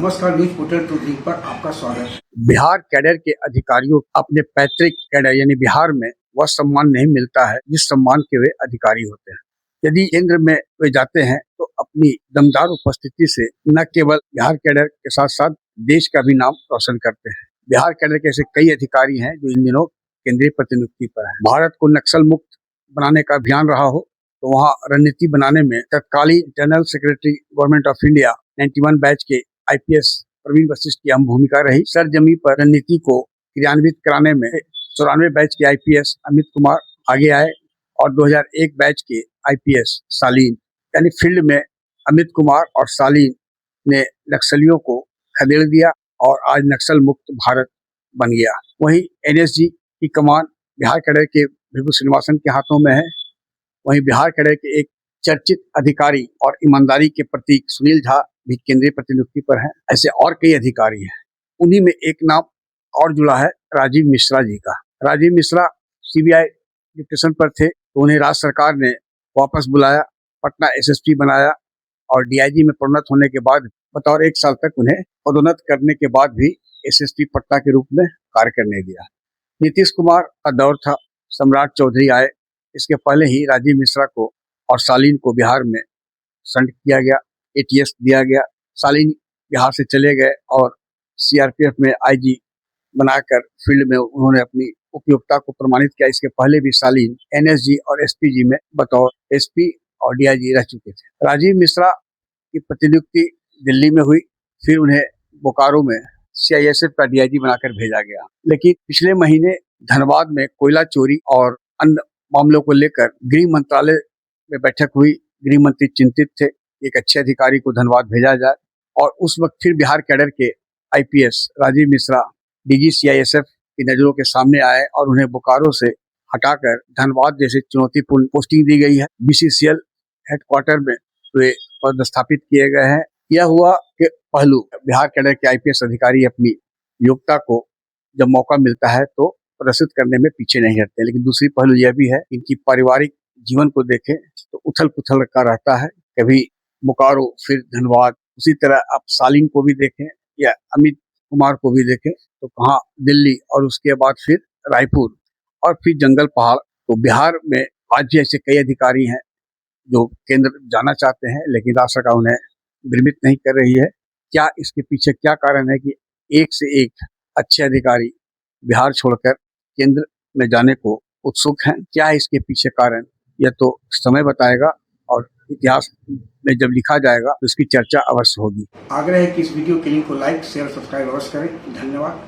नमस्कार, news portal to the पर आपका स्वागत है। बिहार कैडर के अधिकारियों अपने पैतृक कैडर यानी बिहार में वह सम्मान नहीं मिलता है जिस सम्मान के वे अधिकारी होते हैं। यदि केंद्र में वे जाते हैं तो अपनी दमदार उपस्थिति से न केवल बिहार कैडर के साथ साथ देश का भी नाम रोशन करते हैं। बिहार कैडर के ऐसे कई अधिकारी हैं जो इन दिनों केंद्रीय प्रतिनियुक्ति पर है। भारत को नक्सल मुक्त बनाने का अभियान रहा हो तो वहाँ रणनीति बनाने में तत्कालीन general secretary government of India 91 batch के IPS प्रवीण वशिष्ठ की अहम भूमिका रही। सरजमी पर रणनीति को क्रियान्वित कराने में 94 बैच के IPS अमित कुमार आगे आए और 2001 बैच के IPS सालीन यानी फील्ड में अमित कुमार और सालीन ने नक्सलियों को खदेड़ दिया और आज नक्सल मुक्त भारत बन गया। वहीं NSG की कमान बिहार कैडर के विभू श्रीनिवासन के हाथों में है। वहीं बिहार कैडर के एक चर्चित अधिकारी और ईमानदारी के प्रतीक सुनील झा भी केंद्रीय प्रतिनियुक्ति पर हैं। ऐसे और कई अधिकारी हैं। उन्हीं में एक नाम और जुड़ा है राजीव मिश्रा जी का। राजीव मिश्रा CBI डिप्यूटेशन पर थे तो उन्हें राज्य सरकार ने वापस बुलाया, पटना SSP बनाया और DIG में प्रोन्नत होने के बाद बतौर 1 साल तक उन्हें पदोन्नत करने के बाद भी SSP पटना के रूप में कार्य करने दिया। नीतीश कुमार का दौर था, सम्राट चौधरी आए। इसके पहले ही राजीव मिश्रा को और सालीन को बिहार में संड किया गया, ATS दिया गया। सालीन बिहार से चले गए और CRPF में IG बनाकर फील्ड में उन्होंने अपनी उपयोगिता को प्रमाणित किया। इसके पहले भी सालीन NSG और SPG में बतौर SP और DIG रह चुके थे। राजीव मिश्रा की प्रतिनियुक्ति दिल्ली में हुई, फिर उन्हें बोकारो में CISF का DIG बनाकर भेजा गया। लेकिन पिछले महीने धनबाद में कोयला चोरी और अन्य मामलों को लेकर गृह मंत्रालय में बैठक हुई। गृह मंत्री चिंतित थे एक अच्छे अधिकारी को धनबाद भेजा जाए और उस वक्त फिर बिहार कैडर के IPS Rajiv Mishra DG CISF की नजरों के सामने आए और उन्हें बोकारो से हटाकर धनबाद जैसे चुनौतीपूर्ण पोस्टिंग दी गई है। BCCL हेडक्वार्टर में वे पदस्थापित किए गए हैं। यह हुआ कि पहलू बिहार कैडर के IPS अधिकारी अपनी योग्यता को जब मौका मिलता है तो प्रदर्शित करने में पीछे नहीं हटते। लेकिन दूसरी पहलू यह भी है, इनकी पारिवारिक जीवन को देखें तो उथल पुथल का रहता है। कभी बोकारो फिर धनबाद। उसी तरह आप सालीन को भी देखें या अमित कुमार को भी देखें तो कहाँ दिल्ली और उसके बाद फिर रायपुर और फिर जंगल पहाड़। तो बिहार में आज भी ऐसे कई अधिकारी हैं जो केंद्र जाना चाहते हैं लेकिन राज्य सरकार उन्हें निर्मित नहीं कर रही है। क्या इसके पीछे क्या कारण है कि एक से एक अच्छे अधिकारी बिहार छोड़कर केंद्र में जाने को उत्सुक हैं? क्या है इसके पीछे कारण, यह तो समय बताएगा और इतिहास में जब लिखा जाएगा तो इसकी चर्चा अवश्य होगी। आग्रह है कि इस वीडियो के लिंक को लाइक, शेयर, सब्सक्राइब अवश्य करें। धन्यवाद।